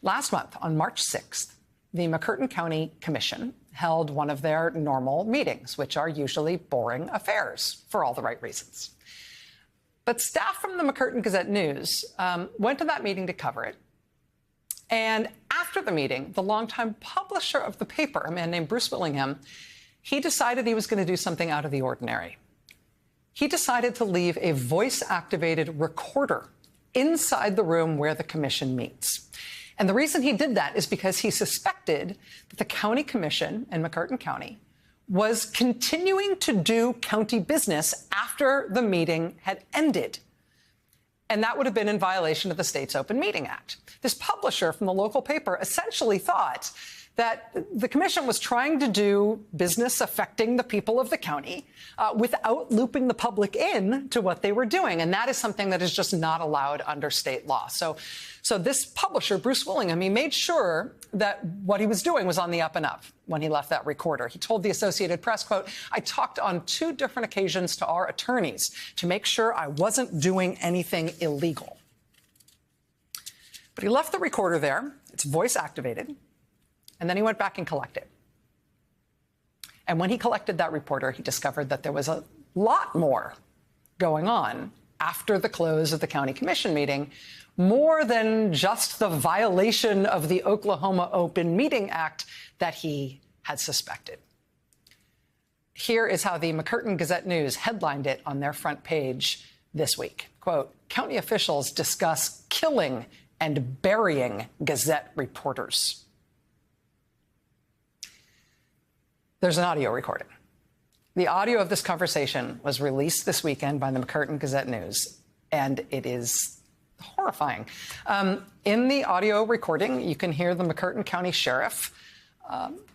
Last month, on March 6th, the McCurtain County Commission held one of their normal meetings, which are usually boring affairs for all the right reasons. But staff from the McCurtain Gazette-News went to that meeting to cover it. And after the meeting, the longtime publisher of the paper, a man named Bruce Willingham, he decided he was going to do something out of the ordinary. He decided to leave a voice-activated recorder inside the room where the commission meets. And the reason he did that is because he suspected that the county commission in McCurtain County was continuing to do county business after the meeting had ended. And that would have been in violation of the state's Open Meeting Act. This publisher from the local paper essentially thought that the commission was trying to do business affecting the people of the county without looping the public in to what they were doing. And that is something that is just not allowed under state law. So this publisher, Bruce Willingham, he made sure that what he was doing was on the up and up when he left that recorder. He told the Associated Press, quote, "I talked on 2 different occasions to our attorneys to make sure I wasn't doing anything illegal." But he left the recorder there. It's voice activated. And then he went back and collected. And when he collected that reporter, he discovered that there was a lot more going on after the close of the county commission meeting, more than just the violation of the Oklahoma Open Meeting Act that he had suspected. Here is how the McCurtain Gazette-News headlined it on their front page this week. Quote, "County officials discuss killing and burying Gazette reporters." There's an audio recording. The audio of this conversation was released this weekend by the McCurtain Gazette-News, and it is horrifying. In the audio recording, you can hear the McCurtain County Sheriff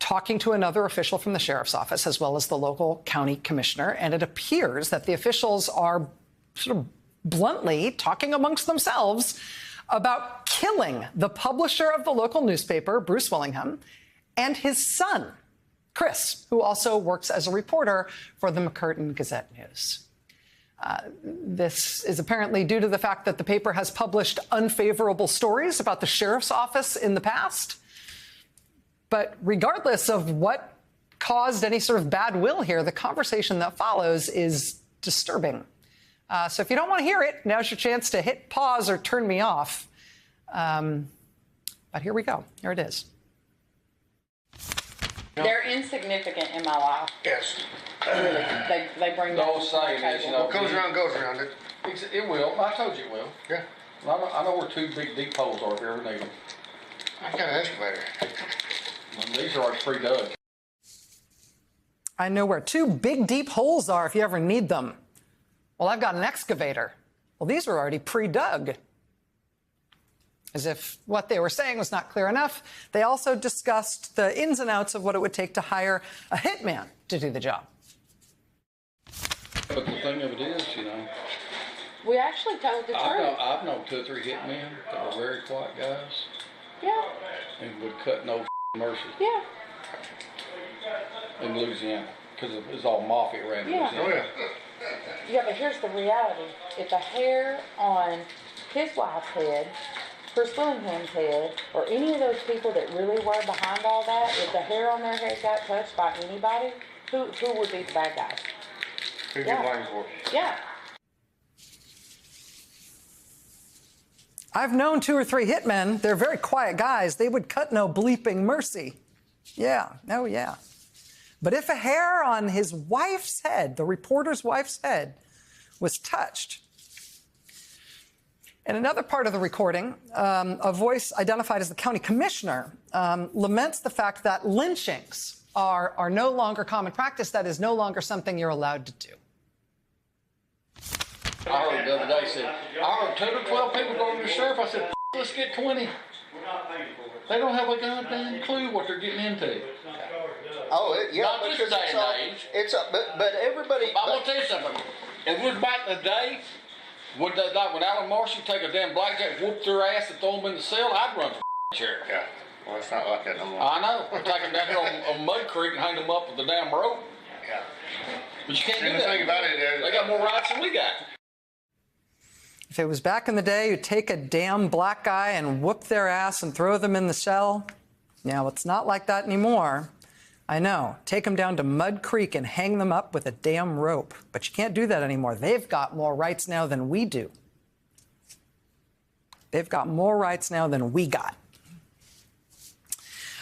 talking to another official from the sheriff's office, as well as the local county commissioner, and it appears that the officials are sort of bluntly talking amongst themselves about killing the publisher of the local newspaper, Bruce Willingham, and his son, Chris, who also works as a reporter for the McCurtain Gazette-News. This is apparently due to the fact that the paper has published unfavorable stories about the sheriff's office in the past. But regardless of what caused any sort of bad will here, the conversation that follows is disturbing. So if you don't want to hear it, now's your chance to hit pause or turn me off. But here we go. Here it is. They're insignificant in my life. Yes. Really. They bring The old saying is, you know, What goes around goes around. it will. I told you it will. Yeah. I know where 2 big deep holes are if you ever need them. I got an excavator. And these are already pre-dug. I know where 2 big deep holes are if you ever need them. Well, I've got an excavator. Well, these were already pre-dug. As if what they were saying was not clear enough, they also discussed the ins and outs of what it would take to hire a hitman to do the job. But the thing of it is, you know, We actually told the truth. I've known 2 or 3 hitmen that are very quiet guys Yeah. and would cut no mercy Yeah. in Louisiana because it's all mafia around Yeah. Oh, Louisiana. yeah. Yeah, but here's the reality. If the hair on his wife's head, Chris Willingham's head, or any of those people that really were behind all that, if the hair on their head got touched by anybody, who would be the bad guys? Who'd Yeah. you blame for? Yeah. I've known 2 or 3 hitmen. They're very quiet guys. They would cut no bleeping mercy. Yeah. Oh, yeah. But if a hair on his wife's head, the reporter's wife's head, was touched. In another part of the recording, a voice identified as the county commissioner laments the fact that lynchings are no longer common practice. That is no longer something you're allowed to do. I heard the other day said, I heard 10 or 12 people going to the sheriff. I said, let's get 20. They don't have a goddamn clue what they're getting into. Oh, yeah. Not this because day it's and all, age. It's but everybody. I'm gonna tell you something. If it was back in the day, would they, like when Alan Marshall take a damn blackjack, whoop their ass, and throw them in the cell, I'd run for sheriff. Yeah. Well, it's not like that no more. I know. We're taking down here on Mud Creek and hang them up with the damn rope. Yeah. But you can't And do the that. thing about it is, They got more rights than we got. If it was back in the day, you'd take a damn black guy and whoop their ass and throw them in the cell. Now, it's not like that anymore. I know. Take them down to Mud Creek and hang them up with a damn rope. But you can't do that anymore. They've got more rights now than we do. They've got more rights now than we got.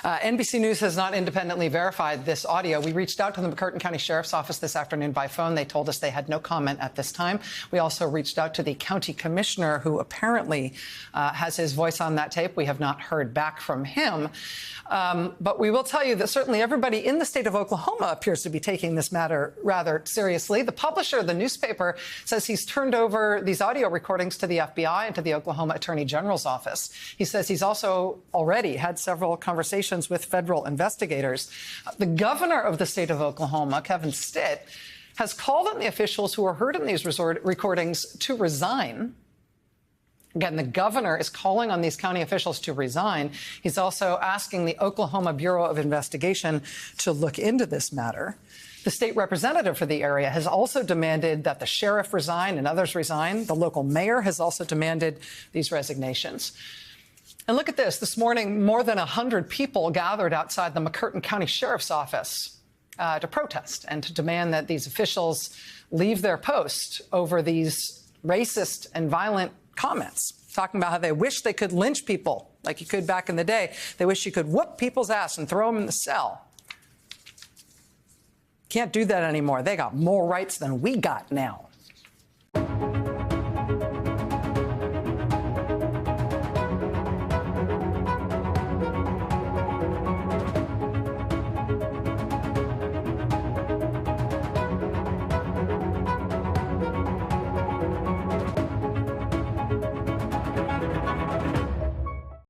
NBC News has not independently verified this audio. We reached out to the McCurtain County Sheriff's Office this afternoon by phone. They told us they had no comment at this time. We also reached out to the county commissioner, who apparently has his voice on that tape. We have not heard back from him. But we will tell you that certainly everybody in the state of Oklahoma appears to be taking this matter rather seriously. The publisher of the newspaper says he's turned over these audio recordings to the FBI and to the Oklahoma Attorney General's office. He says he's also already had several conversations with federal investigators. The governor of the state of Oklahoma, Kevin Stitt, has called on the officials who were heard in these recordings to resign. Again, the governor is calling on these county officials to resign. He's also asking the Oklahoma Bureau of Investigation to look into this matter. The state representative for the area has also demanded that the sheriff resign and others resign. The local mayor has also demanded these resignations. And look at this. This morning, more than 100 people gathered outside the McCurtain County Sheriff's Office to protest and to demand that these officials leave their post over these racist and violent comments, talking about how they wish they could lynch people like you could back in the day. They wish you could whoop people's ass and throw them in the cell. Can't do that anymore. They got more rights than we got now.